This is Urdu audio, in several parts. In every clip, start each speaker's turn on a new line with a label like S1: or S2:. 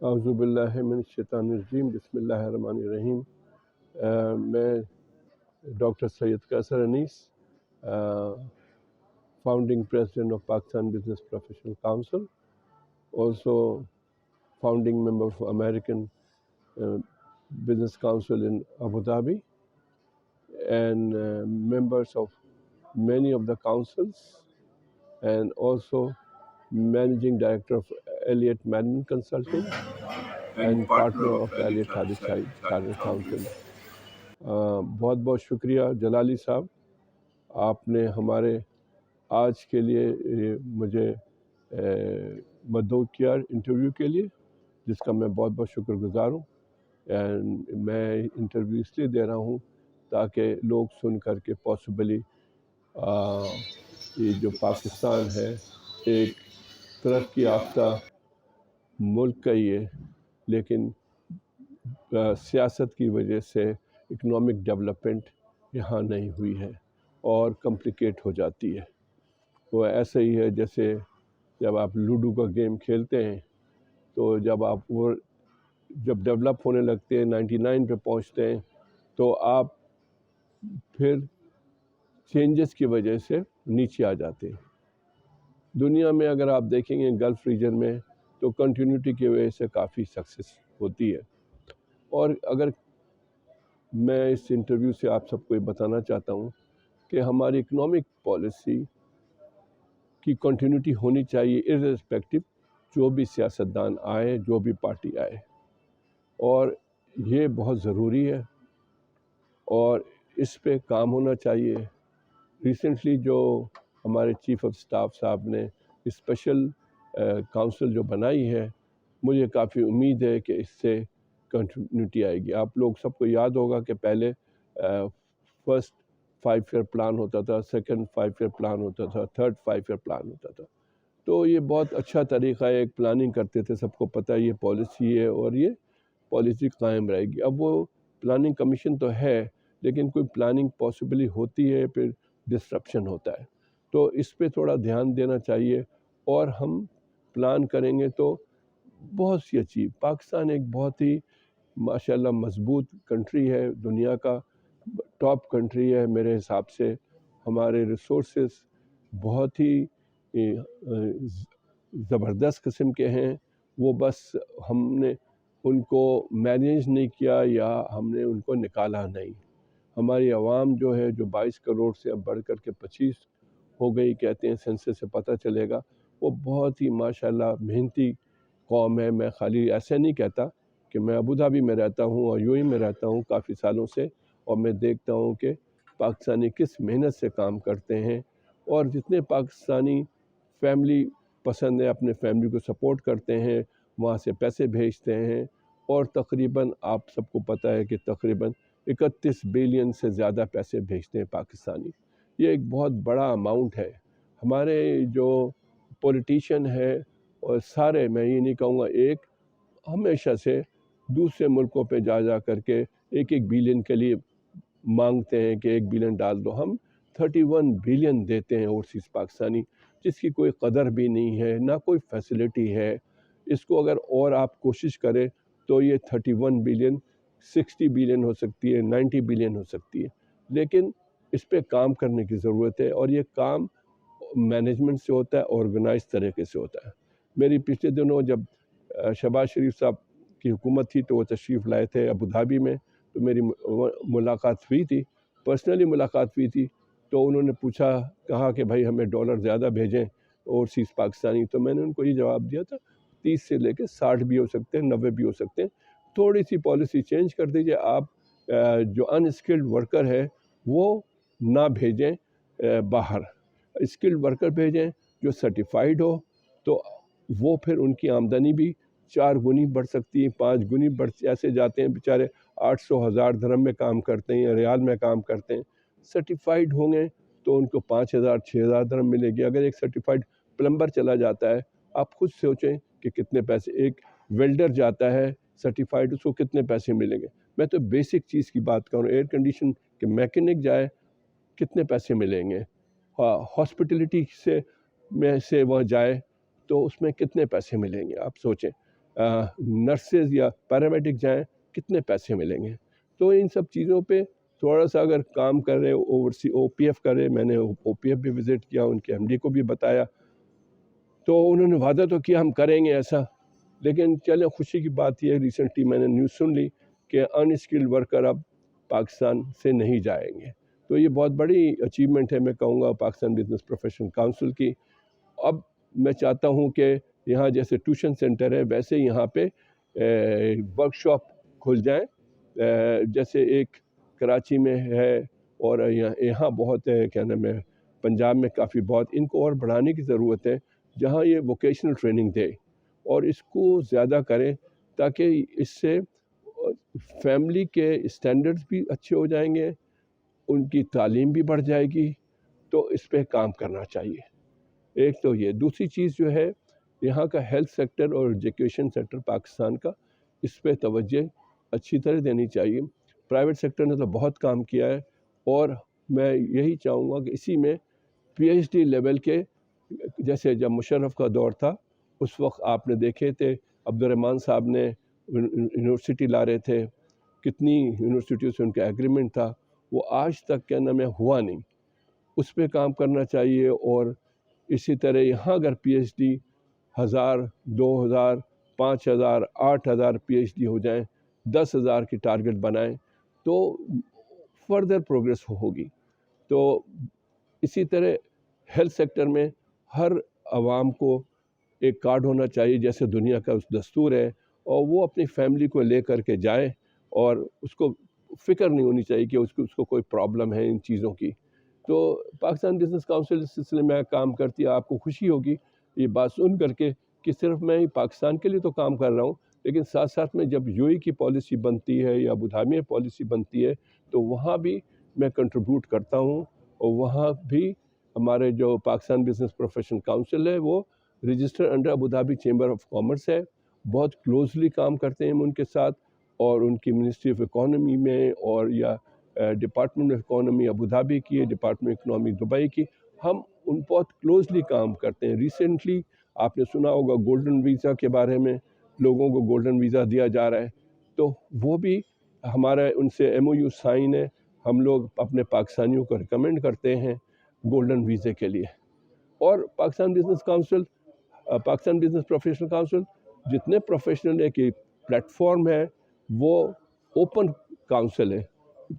S1: اعوذ باللہ من الشیطان الرجیم، بسم اللہ الرحمن الرحیم۔ میں doctor Syed Qaiser Anees, founding president of Pakistan business professional council, also founding member of American Business Council in Abu Dhabi, and members of many of the councils, and also managing director of Elliott Management Consulting and partner of Elliott Hadith Chartered Accountant. بہت بہت شکریہ جلالی صاحب، آپ نے ہمارے آج کے لیے مجھے مدعو کیا انٹرویو کے لیے، جس کا میں بہت بہت شکر گزار ہوں۔ اینڈ میں انٹرویو اس لیے دے رہا ہوں تاکہ لوگ سن کر کے پاسبلی یہ جو پاکستان ہے ایک ترقی یافتہ ملک کا ہی ہے، لیکن سیاست کی وجہ سے اکنامک ڈیولپمنٹ یہاں نہیں ہوئی ہے اور کمپلیکیٹ ہو جاتی ہے۔ وہ ایسا ہی ہے جیسے جب آپ لوڈو کا گیم کھیلتے ہیں تو جب ڈیولپ ہونے لگتے ہیں 99 پہ پہنچتے ہیں تو آپ پھر چینجز کی وجہ سے نیچے آ جاتے ہیں۔ دنیا میں اگر آپ دیکھیں گے گلف ریجن میں تو کنٹینیوٹی کی وجہ سے کافی سکسیس ہوتی ہے۔ اور اگر میں اس انٹرویو سے آپ سب کو یہ بتانا چاہتا ہوں کہ ہماری اکنامک پالیسی کی کنٹینیوٹی ہونی چاہیے ارریسپیکٹو جو بھی سیاستدان آئے، جو بھی پارٹی آئے، اور یہ بہت ضروری ہے اور اس پہ کام ہونا چاہیے۔ ریسنٹلی جو ہمارے چیف آف سٹاف صاحب نے اسپیشل کاؤنسل جو بنائی ہے، مجھے کافی امید ہے کہ اس سے کنٹینیوٹی آئے گی۔ آپ لوگ سب کو یاد ہوگا کہ پہلے فرسٹ 5 ایئر پلان ہوتا تھا، سیکنڈ 5 ایئر پلان ہوتا تھا، تھرڈ 5 ایئر پلان ہوتا تھا۔ تو یہ بہت اچھا طریقہ ہے، ایک پلاننگ کرتے تھے، سب کو پتہ یہ پالیسی ہے اور یہ پالیسی قائم رہے گی۔ اب وہ پلاننگ کمیشن تو ہے لیکن کوئی پلاننگ پاسبلی ہوتی ہے، پھر ڈسرپشن ہوتا ہے، تو اس پہ تھوڑا دھیان دینا چاہیے۔ اور ہم پلان کریں گے تو بہت سی اچھی، پاکستان ایک بہت ہی ماشاءاللہ مضبوط کنٹری ہے، دنیا کا ٹاپ کنٹری ہے میرے حساب سے۔ ہمارے ریسورسز بہت ہی زبردست قسم کے ہیں، وہ بس ہم نے ان کو مینیج نہیں کیا یا ہم نے ان کو نکالا نہیں۔ ہماری عوام جو ہے جو 22 کروڑ سے اب بڑھ کر کے 25 ہو گئی، کہتے ہیں سینسس سے پتہ چلے گا، وہ بہت ہی ماشاءاللہ محنتی قوم ہے۔ میں خالی ایسے نہیں کہتا کہ میں ابوظہبی میں رہتا ہوں اور یو اے میں رہتا ہوں کافی سالوں سے، اور میں دیکھتا ہوں کہ پاکستانی کس محنت سے کام کرتے ہیں، اور جتنے پاکستانی فیملی پسند ہے، اپنے فیملی کو سپورٹ کرتے ہیں، وہاں سے پیسے بھیجتے ہیں، اور تقریباً آپ سب کو پتہ ہے کہ تقریباً 31 بلین سے زیادہ پیسے بھیجتے ہیں پاکستانی۔ یہ ایک بہت بڑا اماؤنٹ ہے۔ ہمارے جو پولیٹیشین ہے اور سارے، میں یہ نہیں کہوں گا ایک، ہمیشہ سے دوسرے ملکوں پہ جا کر کے 1 بلین کے لیے مانگتے ہیں کہ 1 بلین ڈال دو۔ ہم 31 بلین دیتے ہیں اوورسیز پاکستانی، جس کی کوئی قدر بھی نہیں ہے، نہ کوئی فیسلٹی ہے۔ اس کو اگر اور آپ کوشش کریں تو یہ 31 بلین 60 بلین ہو سکتی ہے، 90 بلین ہو سکتی ہے، لیکن اس پہ کام کرنے کی ضرورت ہے، اور یہ کام مینجمنٹ سے ہوتا ہے، آرگنائز طریقے سے ہوتا ہے۔ میری پچھلے دنوں جب شہباز شریف صاحب کی حکومت تھی تو وہ تشریف لائے تھے ابوظہبی میں، تو میری ملاقات ہوئی تھی، پرسنلی ملاقات ہوئی تھی، تو انہوں نے کہا کہ بھائی ہمیں ڈالر زیادہ بھیجیں اوورسیز پاکستانی، تو میں نے ان کو یہ جواب دیا تھا 30 سے لے کے 60 بھی ہو سکتے ہیں، 90 بھی ہو سکتے ہیں، تھوڑی سی پالیسی چینج کر دیجئے۔ آپ جو ان اسکلڈ ورکر ہے وہ نہ بھیجیں باہر، اسکلڈ ورکر بھیجیں جو سرٹیفائیڈ ہو، تو وہ پھر ان کی آمدنی بھی 4 گنی بڑھ سکتی ہے، 5 گنی ایسے جاتے ہیں بیچارے 800,000 درہم میں کام کرتے ہیں یا ریال میں کام کرتے ہیں، سرٹیفائیڈ ہوں گے تو ان کو 5,000 6,000 درہم ملے گی۔ اگر ایک سرٹیفائیڈ پلمبر چلا جاتا ہے، آپ خود سوچیں کہ کتنے پیسے، ایک ویلڈر جاتا ہے سرٹیفائیڈ، اس کو کتنے پیسے ملیں گے۔ میں تو بیسک چیز کی بات کروں، ایئر کنڈیشن کے میکینک جائے کتنے پیسے ملیں گے، ہاسپٹلٹی سے وہاں جائے تو اس میں کتنے پیسے ملیں گے، آپ سوچیں۔ نرسز یا پیرامیڈک جائیں کتنے پیسے ملیں گے. تو ان سب چیزوں پہ تھوڑا سا اگر کام کر رہے او پی ایف کر رہے, میں نے او پی ایف بھی وزٹ کیا, ان کے ایم ڈی کو بھی بتایا, تو انہوں نے وعدہ تو کیا ہم کریں گے ایسا. لیکن چلیں خوشی کی بات یہ ہے, ریسنٹلی میں نے نیوز سن لی کہ ان اسکلڈ ورکر اب پاکستان سے نہیں جائیں گے. تو یہ بہت بڑی اچیومنٹ ہے میں کہوں گا پاکستان بزنس پروفیشنل کونسل کی. اب میں چاہتا ہوں کہ یہاں جیسے ٹیوشن سینٹر ہے ویسے یہاں پہ ورک شاپ کھل جائیں, جیسے ایک کراچی میں ہے اور یہاں بہت ہے, کیا نام ہے, پنجاب میں کافی بہت. ان کو اور بڑھانے کی ضرورت ہے جہاں یہ ووکیشنل ٹریننگ دے اور اس کو زیادہ کریں تاکہ اس سے فیملی کے اسٹینڈرڈز بھی اچھے ہو جائیں گے, ان کی تعلیم بھی بڑھ جائے گی. تو اس پہ کام کرنا چاہیے. ایک تو یہ. دوسری چیز جو ہے یہاں کا ہیلتھ سیکٹر اور ایجوکیشن سیکٹر پاکستان کا, اس پہ توجہ اچھی طرح دینی چاہیے. پرائیویٹ سیکٹر نے تو بہت کام کیا ہے اور میں یہی چاہوں گا کہ اسی میں پی ایچ ڈی لیول کے, جیسے جب مشرف کا دور تھا اس وقت آپ نے دیکھے تھے عبدالرحمن صاحب نے یونیورسٹی لا رہے تھے, کتنی یونیورسٹیوں سے ان کا ایگریمنٹ تھا, وہ آج تک کیا نام ہے ہوا نہیں. اس پہ کام کرنا چاہیے. اور اسی طرح یہاں اگر P H D 1000 2000 5000 8000 P H D ہو جائیں, 10,000 کی ٹارگٹ بنائیں تو فردر پروگریس ہوگی. تو اسی طرح ہیلتھ سیکٹر میں ہر عوام کو ایک کارڈ ہونا چاہیے جیسے دنیا کا اس دستور ہے, اور وہ اپنی فیملی کو لے کر کے جائے اور اس کو فکر نہیں ہونی چاہیے کہ اس کو کوئی پرابلم ہے ان چیزوں کی. تو پاکستان بزنس کونسل اس سلسلے میں کام کرتی ہے. آپ کو خوشی ہوگی یہ بات سن کر کے کہ صرف میں ہی پاکستان کے لیے تو کام کر رہا ہوں, لیکن ساتھ ساتھ میں جب یو اے کی پالیسی بنتی ہے یا ابوظہبی میں پالیسی بنتی ہے تو وہاں بھی میں کنٹریبیوٹ کرتا ہوں. اور وہاں بھی ہمارے جو پاکستان بزنس پروفیشنل کونسل ہے وہ register under Abu Dhabi chamber of commerce ہے. بہت کلوزلی کام کرتے ہیں ہم ان کے ساتھ, اور ان کی منسٹری آف اکانومی میں اور یا ڈپارٹمنٹ آف اکانومی ابوظہبی کی, ڈپارٹمنٹ اکنامی دبئی کی, ہم ان بہت کلوزلی کام کرتے ہیں. ریسنٹلی آپ نے سنا ہوگا گولڈن ویزا کے بارے میں, لوگوں کو گولڈن ویزا دیا جا رہا ہے, تو وہ بھی ہمارا ان سے ایم او یو سائن ہے. ہم لوگ اپنے پاکستانیوں کو ریکمینڈ کرتے ہیں گولڈن ویزے کے لیے. اور Pakistan business council, Pakistan business professional council جتنے پروفیشنل ہے کہ پلیٹ فارم ہے وہ اوپن کونسل ہے,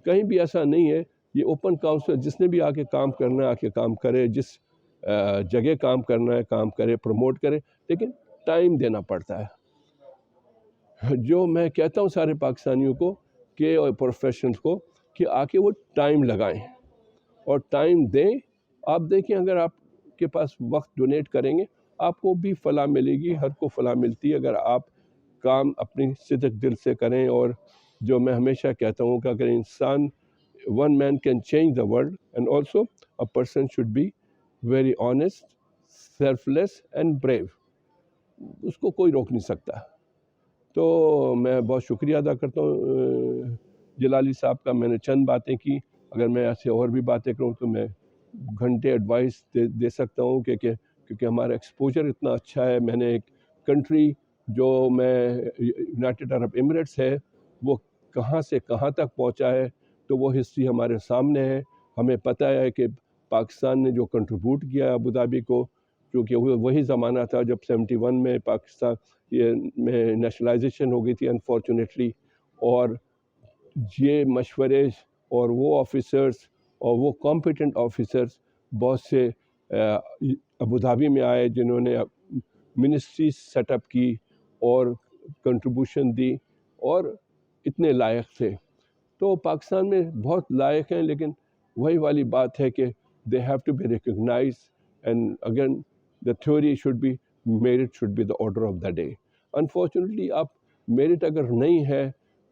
S1: کہیں بھی ایسا نہیں ہے. یہ اوپن کونسل, جس نے بھی آ کے کام کرنا ہے آ کے کام کرے, جس جگہ کام کرنا ہے کام کرے, پروموٹ کرے, لیکن ٹائم دینا پڑتا ہے. جو میں کہتا ہوں سارے پاکستانیوں کو کہ اور پروفیشنلز کو کہ آ کے وہ ٹائم لگائیں اور ٹائم دیں. آپ دیکھیں اگر آپ کے پاس وقت ڈونیٹ کریں گے آپ کو بھی فلاح ملے گی, ہر کو فلاح ملتی ہے اگر آپ کام اپنی صدق دل سے کریں. اور جو میں ہمیشہ کہتا ہوں کہ اگر انسان one man can change the world, and also a person should be very honest, selfless and brave. اس کو کوئی روک نہیں سکتا. تو میں بہت شکریہ ادا کرتا ہوں جلالی صاحب کا. میں نے چند باتیں کی, اگر میں ایسے اور بھی باتیں کروں تو میں گھنٹے ایڈوائس دے سکتا ہوں کیونکہ ہمارا ایکسپوجر اتنا اچھا ہے. میں نے ایک کنٹری جو میں یونائٹڈ عرب ایمریٹس ہے وہ کہاں سے کہاں تک پہنچا ہے, تو وہ ہسٹری ہمارے سامنے ہے. ہمیں پتہ ہے کہ پاکستان نے جو کنٹریبیوٹ کیا ہے ابوظہبی کو, کیونکہ وہی زمانہ تھا جب 71 میں پاکستان میں نیشنلائزیشن ہو گئی تھی انفارچونیٹلی. اور یہ مشورے اور وہ آفیسرز اور وہ کمپیٹنٹ آفیسرز بہت سے ابوظہبی میں آئے جنہوں نے منسٹری سیٹ اپ کی اور کنٹریبیوشن دی اور اتنے لائق تھے. تو پاکستان میں بہت لائق ہیں, لیکن وہی والی بات ہے کہ they have to be recognized, and again the theory should be merit should be the order of the day. Unfortunately آپ میرٹ اگر نہیں ہے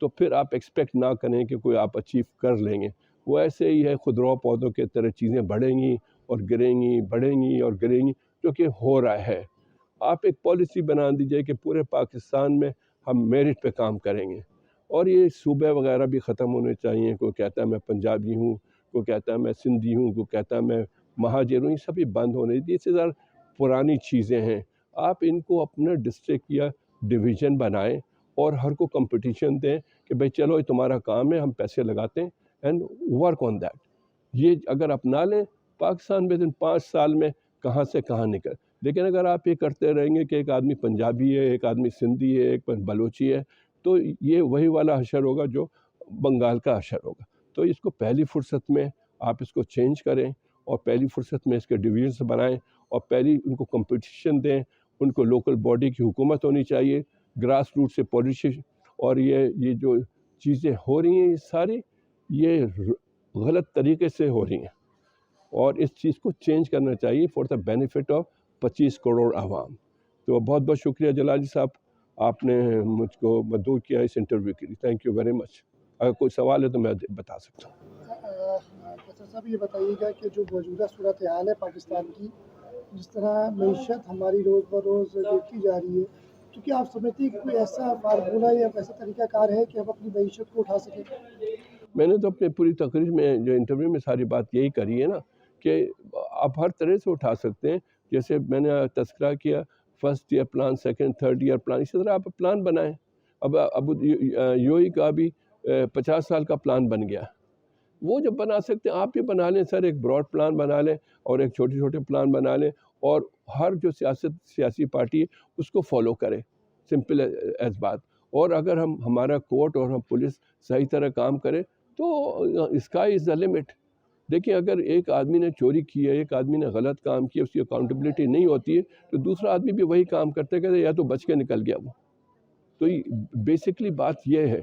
S1: تو پھر آپ ایکسپیکٹ نہ کریں کہ کوئی آپ اچیو کر لیں گے. وہ ایسے ہی ہے خودرو پودوں کے طرح, چیزیں بڑھیں گی اور گریں گی, بڑھیں گی اور گریں گی, جو کہ ہو رہا ہے. آپ ایک پالیسی بنا دیجئے کہ پورے پاکستان میں ہم میرٹ پہ کام کریں گے, اور یہ صوبے وغیرہ بھی ختم ہونے چاہیے. کوئی کہتا ہے میں پنجابی ہوں, کوئی کہتا ہے میں سندھی ہوں, کوئی کہتا ہے میں مہاجر ہوں, یہ سبھی بند ہونے. یہ سے زیادہ پرانی چیزیں ہیں. آپ ان کو اپنا ڈسٹرکٹ یا ڈویژن بنائیں اور ہر کو کمپٹیشن دیں کہ بھائی چلو یہ تمہارا کام ہے، ہم پیسے لگاتے ہیں اینڈ ورک آن دیٹ. یہ اگر اپنا لیں پاکستان میں 5 سال میں کہاں سے کہاں نکل. لیکن اگر آپ یہ کرتے رہیں گے کہ ایک آدمی پنجابی ہے، ایک آدمی سندھی ہے، ایک بلوچی ہے، تو یہ وہی والا حشر ہوگا جو بنگال کا حشر ہوگا. تو اس کو پہلی فرصت میں آپ اس کو چینج کریں اور پہلی فرصت میں اس کے ڈویژنس بنائیں اور پہلی ان کو کمپٹیشن دیں. ان کو لوکل باڈی کی حکومت ہونی چاہیے، گراس روٹ سے پالیسی. اور یہ جو چیزیں ہو رہی ہیں یہ ساری یہ غلط طریقے سے ہو رہی ہیں اور اس چیز کو چینج کرنا چاہیے for the benefit of 25 crore عوام. تو بہت بہت شکریہ جلال جی صاحب، آپ نے مجھ کو مدعو کیا اس انٹرویو کے لیے. Thank you very much. اگر کوئی سوال ہے تو میں بتا سکتا ہوں.
S2: کیسر صاحب یہ بتائیے گا کہ جو موجودہ صورتحال ہے پاکستان کی، جس طرح معیشت ہماری روز بروز گرتی جا رہی ہے، تو کیا آپ سمجھتے ہیں کہ کوئی ایسا فارمولہ یا ایسا طریقہ کار ہے کہ ہم اپنی معیشت کو اٹھا سکیں؟
S1: میں نے تو اپنے پوری تقریر میں جو انٹرویو میں ساری بات یہی کری ہے نا کہ آپ ہر طرح سے اٹھا سکتے ہیں. جیسے میں نے تذکرہ کیا first year plan, second third year plan, اسی طرح آپ پلان بنائیں. اب یو ای کا بھی 50 سال کا پلان بن گیا. وہ جب بنا سکتے ہیں آپ بھی بنا لیں سر. ایک براڈ پلان بنا لیں اور ایک چھوٹے چھوٹے پلان بنا لیں اور ہر جو سیاسی پارٹی ہے اس کو فالو کرے. سمپل ایز بات. اور اگر ہمارا کورٹ اور ہم پولیس صحیح طرح کام کرے تو اسکائی از دا لمٹ. دیکھیں اگر ایک آدمی نے چوری کی ہے، ایک آدمی نے غلط کام کیا، اس کی اکاؤنٹیبلٹی نہیں ہوتی ہے تو دوسرا آدمی بھی وہی کام کرتے کہتے یا تو بچ کے نکل گیا وہ. تو بیسکلی بات یہ ہے،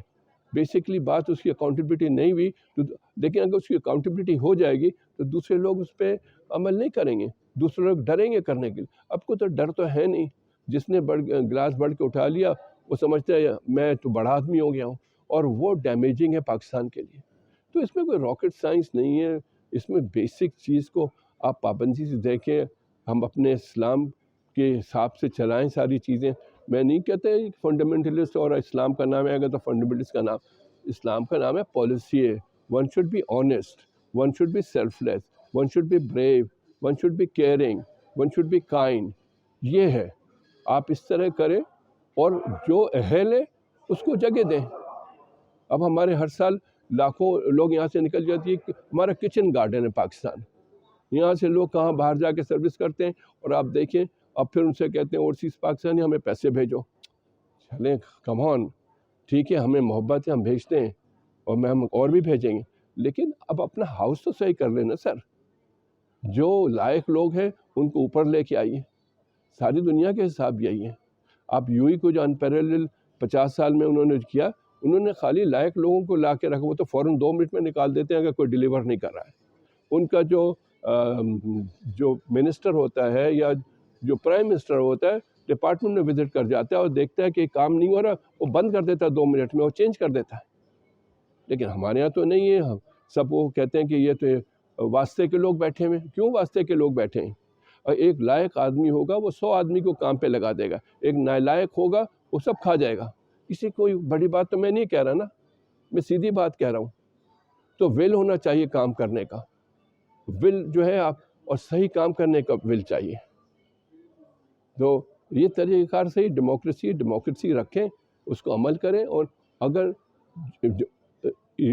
S1: بیسکلی بات اس کی اکاؤنٹیبلٹی نہیں ہوئی تو. لیکن اگر اس کی اکاؤنٹیبلٹی ہو جائے گی تو دوسرے لوگ اس پہ عمل نہیں کریں گے، دوسرے لوگ ڈریں گے کرنے کے لیے. اب کو تو ڈر تو ہے نہیں. جس نے گلاس بڑھ کے اٹھا لیا وہ سمجھتا ہے میں تو بڑا آدمی ہو گیا ہوں، اور وہ ڈیمیجنگ ہے پاکستان کے لیے. تو اس میں کوئی راکٹ سائنس نہیں ہے. اس میں بیسک چیز کو آپ پابندی سے دیکھیں. ہم اپنے اسلام کے حساب سے چلائیں ساری چیزیں. میں نہیں کہتا فنڈامنٹلسٹ اور اسلام کا نام ہے اگر تو فنڈامنٹلسٹ کا نام. اسلام کا نام ہے پالیسی ہے. One should be honest, one should be selfless, one should be brave, one should be caring, one should be kind. یہ ہے. آپ اس طرح کریں اور جو اہل ہے اس کو جگہ دیں. اب ہمارے ہر سال لاکھوں لوگ یہاں سے نکل جاتی ہے. ہمارا کچن گارڈن ہے پاکستان. یہاں سے لوگ کہاں باہر جا کے سروس کرتے ہیں اور آپ دیکھیں اب پھر ان سے کہتے ہیں اوورسیز پاکستانی ہمیں پیسے بھیجو. چلیں کم آن، ٹھیک ہے ہمیں محبت ہے ہم بھیجتے ہیں اور ہم اور بھی بھیجیں گے. لیکن اب اپنا ہاؤس تو صحیح کر لینا سر. جو لائق لوگ ہیں ان کو اوپر لے کے آئیے. ساری دنیا کے حساب یہی ہے. آپ یو ای کو جو انپیرلل 50 سال میں انہوں نے کیا، انہوں نے خالی لائق لوگوں کو لا کے رکھا. وہ تو فوراً 2 منٹ میں نکال دیتے ہیں اگر کوئی ڈیلیور نہیں کر رہا ہے. ان کا جو منسٹر ہوتا ہے یا جو پرائم منسٹر ہوتا ہے ڈپارٹمنٹ میں وزٹ کر جاتا ہے اور دیکھتا ہے کہ کام نہیں ہو رہا، وہ بند کر دیتا ہے 2 منٹ میں، وہ چینج کر دیتا ہے. لیکن ہمارے یہاں تو نہیں ہے. سب وہ کہتے ہیں کہ یہ تو واسطے کے لوگ بیٹھے ہوئے. کیوں واسطے کے لوگ بیٹھے ہیں؟ اور ایک لائق آدمی ہوگا وہ 100 آدمی کو کام پہ لگا دے گا. ایک نالائق ہوگا وہ سب کھا جائے گا. کسی کوئی بڑی بات تو میں نہیں کہہ رہا نا، میں سیدھی بات کہہ رہا ہوں. تو ول ہونا چاہیے کام کرنے کا. ول جو ہے آپ اور صحیح کام کرنے کا ول چاہیے. تو یہ طریقہ کار صحیح ڈیموکریسی رکھیں، اس کو عمل کریں. اور اگر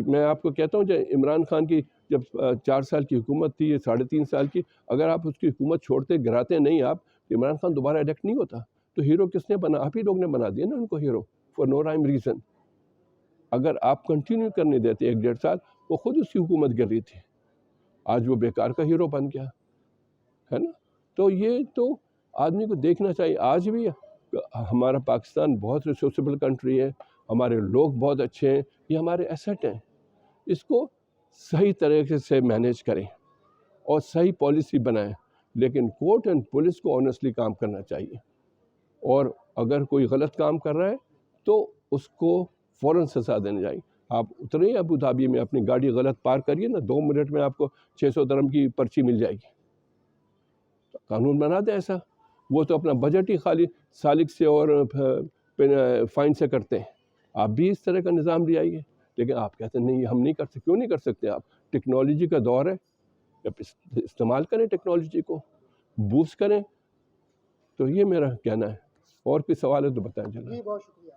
S1: میں آپ کو کہتا ہوں جب عمران خان کی جب 4 سال کی حکومت تھی، 3.5 سال کی، اگر آپ اس کی حکومت چھوڑتے گراتے نہیں آپ، عمران خان دوبارہ الیکٹ نہیں ہوتا. تو ہیرو کس نے بنا؟ آپ ہی لوگ نے بنا دیا نا ان کو hero for no rhyme reason. اگر آپ کنٹینیو کرنے دیتے 1.5 سال، وہ خود اس کی حکومت گر رہی تھی. آج وہ بیکار کا ہیرو بن گیا ہے نا. تو یہ تو آدمی کو دیکھنا چاہیے. آج بھی ہمارا پاکستان بہت ریسورسبل کنٹری ہے، ہمارے لوگ بہت اچھے ہیں، یہ ہمارے ایسٹ ہیں. اس کو صحیح طریقے سے مینیج کریں اور صحیح پالیسی بنائیں. لیکن کورٹ اینڈ پولیس کو آنیسٹلی کام کرنا چاہیے. اور اگر کوئی غلط کام کر رہا ہے تو اس کو فوراً سزا دینے چاہیے. آپ اتریں ابو دھابی میں، اپنی گاڑی غلط پارک کریے نا، 2 منٹ میں آپ کو 600 درہم کی پرچی مل جائے گی. قانون بنا دیں ایسا. وہ تو اپنا بجٹ ہی خالی سالک سے اور فائن سے کرتے ہیں. آپ بھی اس طرح کا نظام لے آئیے. لیکن آپ کہتے ہیں نہیں ہم نہیں کر سکتے. کیوں نہیں کر سکتے آپ؟ ٹیکنالوجی کا دور ہے، استعمال کریں ٹیکنالوجی کو، بوسٹ کریں. تو یہ میرا کہنا ہے. اور کوئی سوال ہے تو بتائیں جناب.
S2: جی بہت شکریہ.